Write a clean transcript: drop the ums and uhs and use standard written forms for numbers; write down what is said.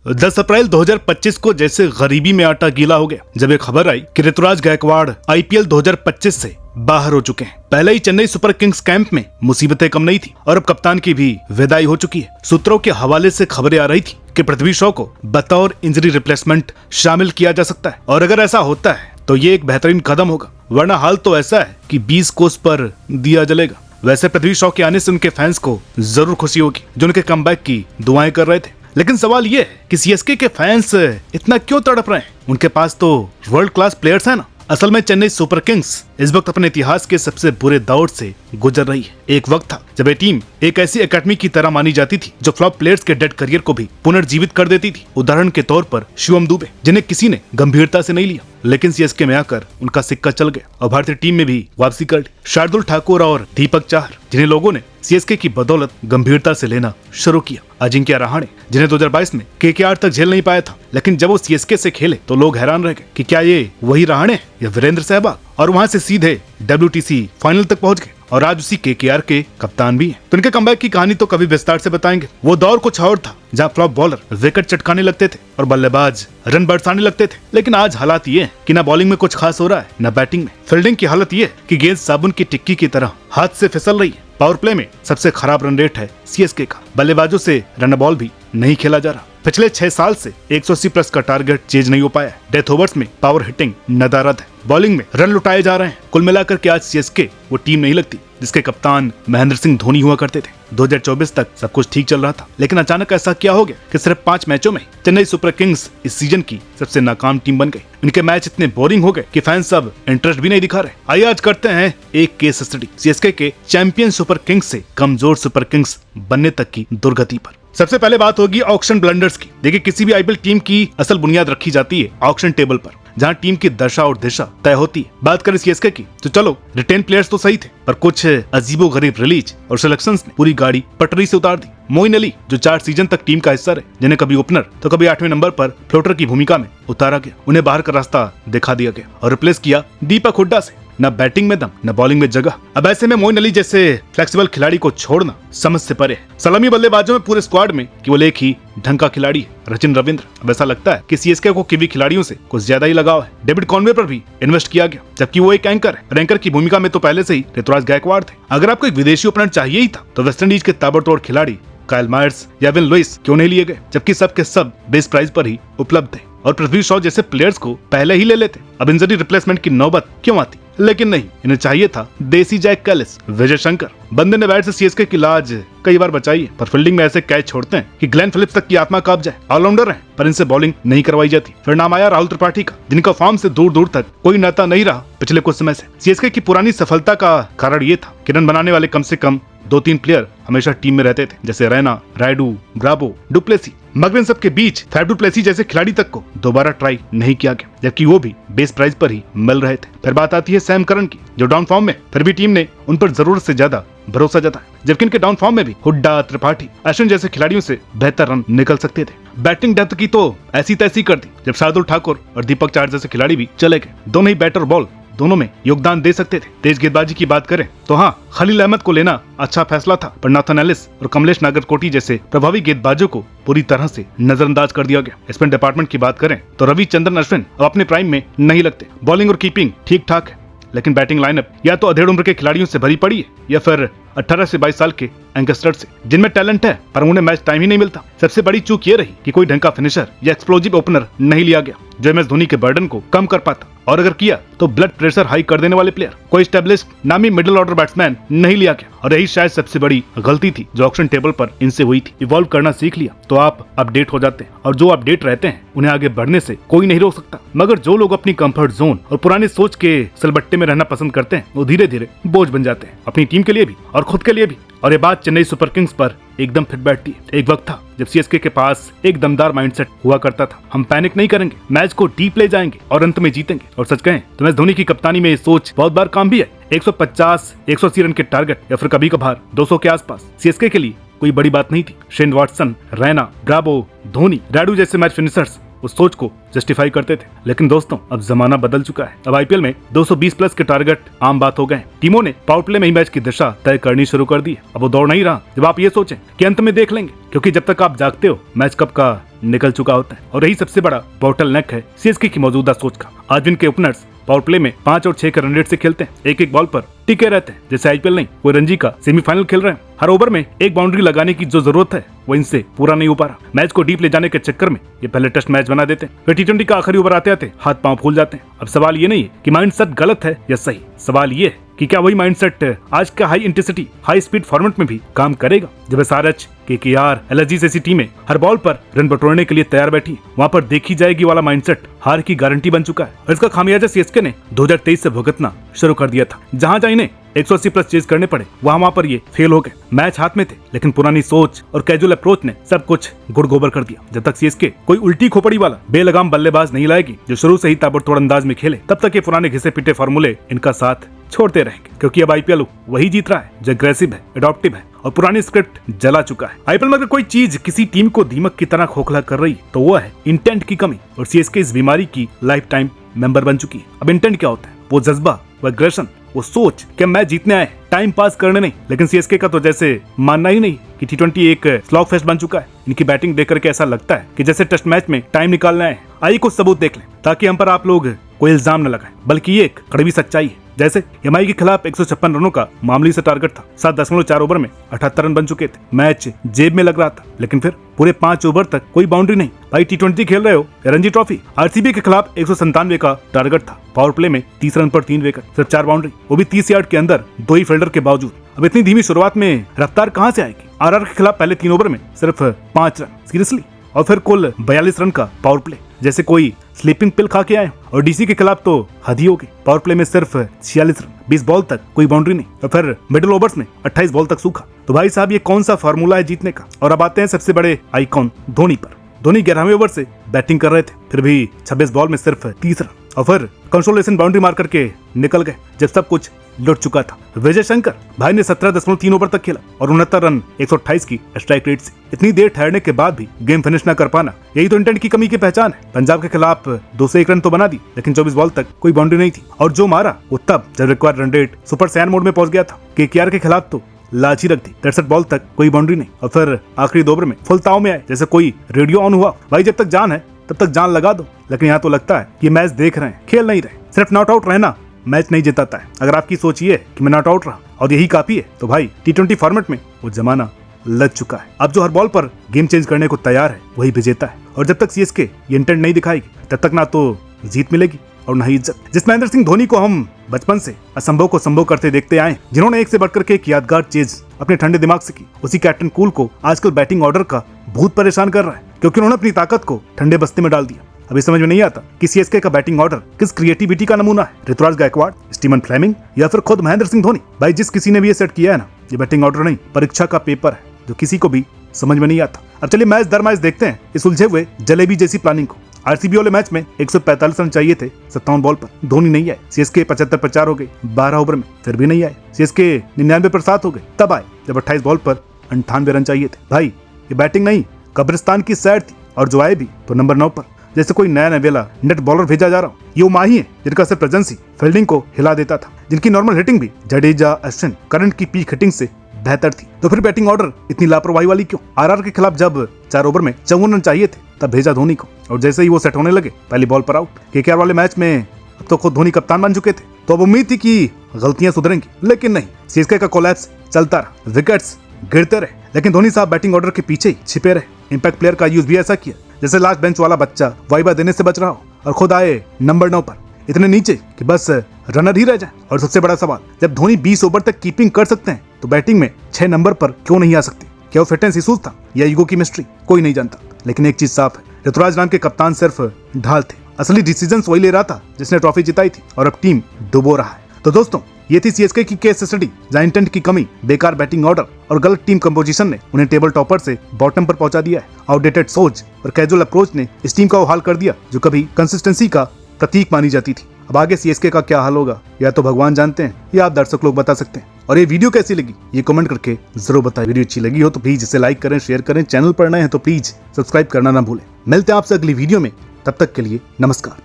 10 अप्रैल 2025 को जैसे गरीबी में आटा गीला हो गया जब ये खबर आई कि ऋतुराज गायकवाड़ आईपीएल 2025 से बाहर हो चुके हैं। पहले ही चेन्नई सुपर किंग्स कैंप में मुसीबतें कम नहीं थी और अब कप्तान की भी विदाई हो चुकी है। सूत्रों के हवाले से खबरें आ रही थी कि पृथ्वी शॉ को बतौर इंजरी रिप्लेसमेंट शामिल किया जा सकता है और अगर ऐसा होता है तो ये एक बेहतरीन कदम होगा, वरना हाल तो ऐसा है कि 20 कोस पर दिया जलेगा। वैसे पृथ्वी शॉ के आने से उनके फैंस को जरूर खुशी होगी जो उनके कमबैक की दुआएं कर रहे थे, लेकिन सवाल ये है कि सीएसके के फैंस इतना क्यों तड़प रहे हैं? उनके पास तो वर्ल्ड क्लास प्लेयर्स हैं ना। असल में चेन्नई सुपर किंग्स इस वक्त अपने इतिहास के सबसे बुरे दौर से गुजर रही है। एक वक्त था जब ये टीम एक ऐसी एकेडमी की तरह मानी जाती थी जो फ्लॉप प्लेयर्स के डेड करियर को भी पुनर्जीवित कर देती थी। उदाहरण के तौर पर शिवम दुबे, जिन्हें किसी ने गंभीरता से नहीं लिया, लेकिन सीएसके में आकर उनका सिक्का चल गया और भारतीय टीम में भी वापसी कर ली। शार्दुल ठाकुर और दीपक चाहर, जिन्हें लोगों ने सीएसके की बदौलत गंभीरता से लेना शुरू किया। अजिंक्य रहाणे, जिन्हें 2022 में केकेआर तक झेल नहीं पाया था, लेकिन जब वो सीएसके से खेले तो लोग हैरान रह गए कि क्या ये वही रहाणे या वीरेंद्र सहवाग, और वहां से सीधे WTC फाइनल तक पहुंच गए और आज उसी केकेआर के कप्तान भी हैं। तो इनके कमबैक की कहानी तो कभी विस्तार से बताएंगे। वो दौर कुछ और था जहां फ्लॉप बॉलर विकेट चटकाने लगते थे और बल्लेबाज रन बरसाने लगते थे, लेकिन आज हालात ये है कि ना बॉलिंग में कुछ खास हो रहा है न बैटिंग में। फील्डिंग की हालत ये है कि गेंद साबुन की टिक्की की तरह हाथ से फिसल रही है। पावर प्ले में सबसे खराब रन रेट है सीएसके का। बल्लेबाजों से रन बॉल भी नहीं खेला जा रहा। पिछले 6 साल से 180 प्लस का टारगेट चेज नहीं हो पाया है। डेथ ओवर्स में पावर हिटिंग नदारद है। बॉलिंग में रन लुटाए जा रहे हैं। कुल मिलाकर के आज सीएसके वो टीम नहीं लगती जिसके कप्तान महेंद्र सिंह धोनी हुआ करते थे। 2024 तक सब कुछ ठीक चल रहा था, लेकिन अचानक ऐसा क्या हो गया कि सिर्फ 5 मैचों में चेन्नई सुपर किंग्स इस सीजन की सबसे नाकाम टीम बन गई। इनके मैच इतने बोरिंग हो गए कि फैंस अब इंटरेस्ट भी नहीं दिखा रहे। आइए आज करते हैं एक केस स्टडी सीएसके के चैंपियन सुपर किंग्स से कमजोर सुपर किंग्स बनने तक की दुर्गति पर। सबसे पहले बात होगी ऑक्शन ब्लंडर्स की। देखिए, किसी भी आईपीएल टीम की असल बुनियाद रखी जाती है ऑक्शन टेबल पर, जहां टीम की दशा और दिशा तय होती है। बात करें सीएसके की तो चलो रिटेन प्लेयर्स तो सही थे, पर कुछ अजीबोगरीब रिलीज और सिलेक्शंस ने पूरी गाड़ी पटरी से उतार दी। मोइन अली, जो 4 सीजन तक टीम का हिस्सा रहे, जिन्हें कभी ओपनर तो कभी 8वें नंबर पर फ्लोटर की भूमिका में उतारा गया, उन्हें बाहर का रास्ता दिखा दिया गया और रिप्लेस किया दीपक हुड्डा से। न बैटिंग में दम न बॉलिंग में जगह। अब ऐसे में मोइन अली जैसे फ्लेक्सिबल खिलाड़ी को छोड़ना समझ से परे है। सलामी बल्लेबाजों में पूरे स्क्वाड में केवल एक ही ढंग का खिलाड़ी है, रचिन रविंद्र। अब ऐसा लगता है कि सीएसके को किवी खिलाड़ियों से कुछ ज्यादा ही लगाव है। डेविड कॉनवे पर भी इन्वेस्ट किया गया, जबकि वो एक एंकर है। एंकर की भूमिका में तो पहले से ही ऋतुराज गायकवाड़ थे। अगर आपको एक विदेशी ओपनर चाहिए ही था तो वेस्टइंडीज के ताबड़तोड़ खिलाड़ी काइल मायर्स या विन लुइस क्यों नहीं लिए गए, जबकि सब के सब बेस प्राइस पर ही उपलब्ध थे और पृथ्वी शॉ जैसे प्लेयर्स को पहले ही ले लेते। अब इंजरी रिप्लेसमेंट की नौबत क्यों आती? लेकिन नहीं, इन्हें चाहिए था देसी जैक कैलिस, विजय शंकर। बंदे ने बैट से सीएसके की लाज कई बार बचाई है, पर फील्डिंग में ऐसे कैच छोड़ते हैं कि ग्लेन फिलिप्स तक की आत्मा कांप जाए। ऑलराउंडर हैं, पर इनसे बॉलिंग नहीं करवाई जाती। फिर नाम आया राहुल त्रिपाठी का, जिनका फॉर्म से दूर दूर तक कोई नाता नहीं रहा पिछले कुछ समय से। सीएसके की पुरानी सफलता का कारण ये था कि रन बनाने वाले कम से कम 2-3 प्लेयर हमेशा टीम में रहते थे, जैसे रैना, रायडू, ब्रावो, डुप्लेसी। मगर इन सब के बीच फैफ डुप्लेसी जैसे खिलाड़ी तक को दोबारा ट्राई नहीं किया गया, जबकि वो भी बेस प्राइस पर ही मिल रहे थे। फिर बात आती है सैम करन की, जो डाउन फॉर्म में, फिर भी टीम ने उन पर जरूरत से ज्यादा भरोसा जताया, जबकि इनके डाउन फॉर्म में भी हुड्डा, त्रिपाठी, अश्विन जैसे खिलाड़ियों से बेहतर रन निकल सकते थे। बैटिंग डेप्थ की तो ऐसी तैसी कर दी जब शार्दुल ठाकुर और दीपक चाहर जैसे खिलाड़ी भी चले गए। दोनों ही बैटर बॉल दोनों में योगदान दे सकते थे। तेज गेंदबाजी की बात करें तो हाँ, खलील अहमद को लेना अच्छा फैसला था, पर नाथन एलिस और कमलेश नागरकोटी जैसे प्रभावी गेंदबाजों को पूरी तरह से नजरअंदाज कर दिया गया। स्पिन डिपार्टमेंट की बात करें तो रविचंद्रन अश्विन अब अपने प्राइम में नहीं लगते। बॉलिंग और कीपिंग ठीक ठाक है, लेकिन बैटिंग लाइनअप या तो अधेड़ उम्र के खिलाड़ियों से भरी पड़ी है या फिर 18 से 22 साल के यंगस्टर्स से, जिनमें टैलेंट है पर उन्हें मैच टाइम ही नहीं मिलता। सबसे बड़ी चूक ये रही कि कोई ढंग का फिनिशर या एक्सप्लोजिव ओपनर नहीं लिया गया जो MS धोनी के बर्डन को कम कर पाता, और अगर किया तो ब्लड प्रेशर हाई कर देने वाले प्लेयर, कोई स्टेब्लिश्ड नामी मिडिल ऑर्डर बैट्समैन नहीं लिया गया। और यही शायद सबसे बड़ी गलती थी जो ऑक्शन टेबल पर इनसे हुई थी। इवॉल्व करना सीख लिया तो आप अपडेट हो जाते हैं, और जो अपडेट रहते हैं उन्हें आगे बढ़ने से कोई नहीं रोक सकता। मगर जो लोग अपनी कंफर्ट जोन और पुरानी सोच के सलबट्टे में रहना पसंद करते हैं, वो धीरे धीरे बोझ बन जाते हैं, अपनी टीम के लिए भी और खुद के लिए भी। और ये बात चेन्नई सुपर किंग्स पर एकदम फिट बैठती है। एक वक्त था जब सीएसके के पास एक दमदार माइंडसेट हुआ करता था। हम पैनिक नहीं करेंगे, मैच को डीप ले जाएंगे और अंत में जीतेंगे। और सच कहें तो MS धोनी की कप्तानी में ये सोच बहुत बार काम भी है। 150-180 रन के टारगेट या फिर कभी कभार 200 के आसपास सीएसके के लिए कोई बड़ी बात नहीं थी। Shane Watson, Raina, Bravo, Dhoni, Rayudu जैसे मैच फिनिशर्स उस सोच को जस्टिफाई करते थे। लेकिन दोस्तों अब जमाना बदल चुका है। अब आईपीएल में 220 प्लस के टारगेट आम बात हो गए। टीमों ने पावर प्ले में ही मैच की दिशा तय करनी शुरू कर दी है। अब वो दौड़ नहीं रहा जब आप ये सोचें कि अंत में देख लेंगे, क्योंकि जब तक आप जागते हो मैच कब का निकल चुका होता है। और यही सबसे बड़ा बॉटल नेक है सीएसके की मौजूदा सोच का। आज इनके ओपनर्स पावर प्ले में 5 और 6 के रन रेट से खेलते हैं, एक एक बॉल पर टिके रहते हैं जैसे आईपीएल नहीं कोई रणजी का सेमीफाइनल खेल रहे हैं। हर ओवर में एक बाउंड्री लगाने की जो जरूरत है वो इनसे पूरा नहीं हो पा रहा। मैच को डीप ले जाने के चक्कर में ये पहले टेस्ट मैच बना देते हैं, फिर टी20 का आखिरी ओवर आते आते हाथ पांव फूल जाते हैं। अब सवाल ये नहीं है कि माइंडसेट गलत है या सही, सवाल ये है कि क्या वही माइंडसेट आज का high intensity high speed format में भी काम करेगा। जब एसआरएच, केकेआर, एलएसजी जैसी टीमें हर बॉल पर रन बटोरने के लिए तैयार बैठी, वहां पर देखी जाएगी वाला माइंडसेट हार की गारंटी बन चुका है। और इसका खामियाजा सीएसके ने 2023 से भुगतना शुरू कर दिया था। जहां जहां इन्हें 180 प्लस चेज करने पड़े वहां पर ये फेल हो गए। मैच हाथ में थे लेकिन पुरानी सोच और कैजुअल अप्रोच ने सब कुछ गुड़ गोबर कर दिया। जब तक सीएसके कोई उल्टी खोपड़ी वाला बेलगाम बल्लेबाज नहीं लाएगी जो शुरू से ही ताबड़तोड़ अंदाज में खेले, तब तक ये पुराने घिसे पिटे फॉर्मूले इनका साथ छोड़ते रहेंगे। क्योंकि अब आईपीएल वही जीत रहा है जो एग्रेसिव है, एडॉप्टिव है और पुरानी स्क्रिप्ट जला चुका है। आईपीएल में अगर कोई चीज किसी टीम को दीमक की तरह खोखला कर रही तो वो है इंटेंट की कमी। और सीएसके इस बीमारी की लाइफ टाइम मेंबर बन चुकी है। अब इंटेंट क्या होता है? वो जज्बा, वो एग्रेशन, वो सोच कि मैच जीतने आए, टाइम पास करने नहीं। लेकिन सीएसके का तो जैसे मानना ही नहीं कि टी20 एक स्लॉग फेस्ट बन चुका है। इनकी बैटिंग देख करके ऐसा लगता है कि जैसे टेस्ट मैच में टाइम निकालना है। आइए कुछ सबूत देख लें ताकि हम पर आप लोग कोई इल्जाम न लगाएं, बल्कि ये एक कड़वी सच्चाई है। जैसे एमआई के खिलाफ 156 रनों का मामूली सा टारगेट था। 7.4 ओवर में 78 रन बन चुके थे। मैच जेब में लग रहा था, लेकिन फिर पूरे 5 ओवर तक कोई बाउंड्री नहीं। भाई टी20 खेल रहे हो या रणजी ट्रॉफी। आरसीबी के खिलाफ 197 का टारगेट था। पावर प्ले में 30 रन पर 3 विकेट, सिर्फ 4 बाउंड्री, वो भी 30 यार्ड के अंदर 2 ही फील्डर के बावजूद। अब इतनी धीमी शुरुआत में रफ्तार कहां से आएगी? आरआर के खिलाफ पहले 3 ओवर में सिर्फ 5 रन, सीरियसली? और फिर कुल 42 रन का पावर प्ले, जैसे कोई स्लीपिंग पिल खा के आए। और डीसी के खिलाफ तो हद ही हो गई। पावर प्ले में सिर्फ 46 रन, 20 बॉल तक कोई बाउंड्री नहीं। और फिर मिडिल ओवर्स में 28 बॉल तक सूखा। तो भाई साहब ये कौन सा फार्मूला है जीतने का? और अब आते हैं सबसे बड़े आइकॉन धोनी पर। धोनी 11वें ओवर से बैटिंग कर रहे थे, फिर भी 26 बॉल में सिर्फ 30 रन। और फिर कंसोलेशन बाउंड्री मार करके निकल गए जब सब कुछ लुट चुका था। विजय शंकर भाई ने 17.3 ओवर तक खेला और 69 रन 128 की स्ट्राइक रेट से। इतनी देर ठहरने के बाद भी गेम फिनिश न कर पाना, यही तो इंटेंट की कमी की पहचान है। पंजाब के खिलाफ 201 रन तो बना दी, लेकिन 24 बॉल तक कोई बाउंड्री नहीं थी। और जो मारा वो तब जब required run rate super San mode में पहुंच गया था। केकेआर के खिलाफ तो लाच ही रख दी, 63 बॉल तक कोई बाउंड्री नहीं। और फिर आखिरी 2 ओवर में फुल ताव में आए, जैसे कोई रेडियो ऑन हुआ, भाई जब तक जान है तब तक जान लगा दो। लेकिन यहाँ तो लगता है कि मैच देख रहे हैं, खेल नहीं रहे। सिर्फ नॉट आउट रहना मैच नहीं जिताता है। अगर आपकी सोच ये है कि मैं नॉट आउट रहा और यही काफी है, तो भाई टी20 फॉर्मेट में वो जमाना लग चुका है। अब जो हर बॉल पर गेम चेंज करने को तैयार है वही विजेता है। और जब तक सीएसके ये इंटेंट नहीं दिखाएगी तब तक ना तो जीत मिलेगी और ना ही इज्जत। जिस महेंद्र सिंह धोनी को हम बचपन से असंभव को संभव करते देखते आए, जिन्होंने एक से बढ़कर के एक यादगार चीज अपने ठंडे दिमाग से की, उसी कैप्टन कूल को आजकल बैटिंग ऑर्डर का भूत परेशान कर रहा है, क्योंकि उन्होंने अपनी ताकत को ठंडे बस्ते में डाल दिया। अभी समझ में नहीं आता कि सीएसके का बैटिंग ऑर्डर किस क्रिएटिविटी का नमूना है? ऋतुराज गायकवाड़, स्टीवन फ्लेमिंग या फिर खुद महेंद्र सिंह धोनी? भाई जिस किसी ने भी ये सेट किया है ना, ये बैटिंग ऑर्डर नहीं, परीक्षा का पेपर है जो किसी को भी समझ में नहीं आता। अब चलिए मैच दर मैच देखते हैं इस उलझे हुए जलेबी जैसी प्लानिंग को। आरसीबी वाले मैच में 145 रन चाहिए थे 57 बॉल पर, धोनी नहीं आए। सीएसके 75 पर 4 हो गई 12 ओवर में, फिर भी नहीं आए। सीएसके 99 पर 7 हो गए, तब आए जब 28 बॉल पर 98 रन चाहिए थे। भाई ये बैटिंग नहीं, कब्रिस्तान की सैर थी। और जो आए भी तो नंबर 9 पर, जैसे कोई नया नवेला नेट बॉलर भेजा जा रहा हो। ये वो माही है जिनका सिर्फ प्रेजेंस ही फील्डिंग को हिला देता था, जिनकी नॉर्मल हिटिंग भी जडेजा, अश्विन, करंट की पीक हिटिंग से बेहतर थी। तो फिर बैटिंग ऑर्डर इतनी लापरवाही वाली क्यों? आरआर के खिलाफ जब 4 ओवर में 54 रन चाहिए थे तब भेजा धोनी को, और जैसे ही वो सेट होने लगे पहली बॉल पर आउट। केकेआर वाले मैच में अब तो खुद धोनी कप्तान बन चुके थे, तो अब उम्मीद थी कि गलतियां सुधरेंगी, लेकिन नहीं। सीएसके का कोलैप्स चलता रहा, विकेट्स गिरते रहे, लेकिन धोनी साहब बैटिंग ऑर्डर के पीछे ही छिपे रहे। इंपैक्ट प्लेयर का यूज भी ऐसा किया जैसे लास्ट बेंच वाला बच्चा वाइबा देने से बच रहा हो और खुद आए नंबर 9 पर, इतने नीचे कि बस रनर ही रह जाए। और सबसे बड़ा सवाल, जब धोनी 20 ओवर तक कीपिंग कर सकते हैं तो बैटिंग में 6 नंबर पर क्यों नहीं आ सकती? क्या वो फिटनेस इशूज था या ईगो की मिस्ट्री? कोई नहीं जानता, लेकिन एक चीज साफ है, ऋतुराज नाम के कप्तान सिर्फ ढाल थे। असली डिसीजंस वही ले रहा था जिसने ट्रॉफी जिताई थी, और अब टीम डुबो रहा है। तो दोस्तों ये थी सीएसके की केस स्टडी, जहां इंटेंट की कमी, बेकार बैटिंग ऑर्डर और गलत टीम कंपोजिशन ने उन्हें टेबल टॉपर से बॉटम पर पहुंचा दिया है। आउटडेटेड सोच और कैजुअल अप्रोच ने इस टीम का वो हाल कर दिया जो कभी कंसिस्टेंसी का प्रतीक मानी जाती थी। अब आगे सीएसके का क्या हाल होगा या तो भगवान जानते हैं या आप दर्शक लोग बता सकते हैं। और ये वीडियो कैसी लगी ये कमेंट करके जरूर बताएं। वीडियो अच्छी लगी हो तो प्लीज इसे लाइक करें, शेयर करें। चैनल पर नए हैं तो प्लीज सब्सक्राइब करना ना भूलें। मिलते हैं आपसे अगली वीडियो में तब तक के लिए नमस्कार।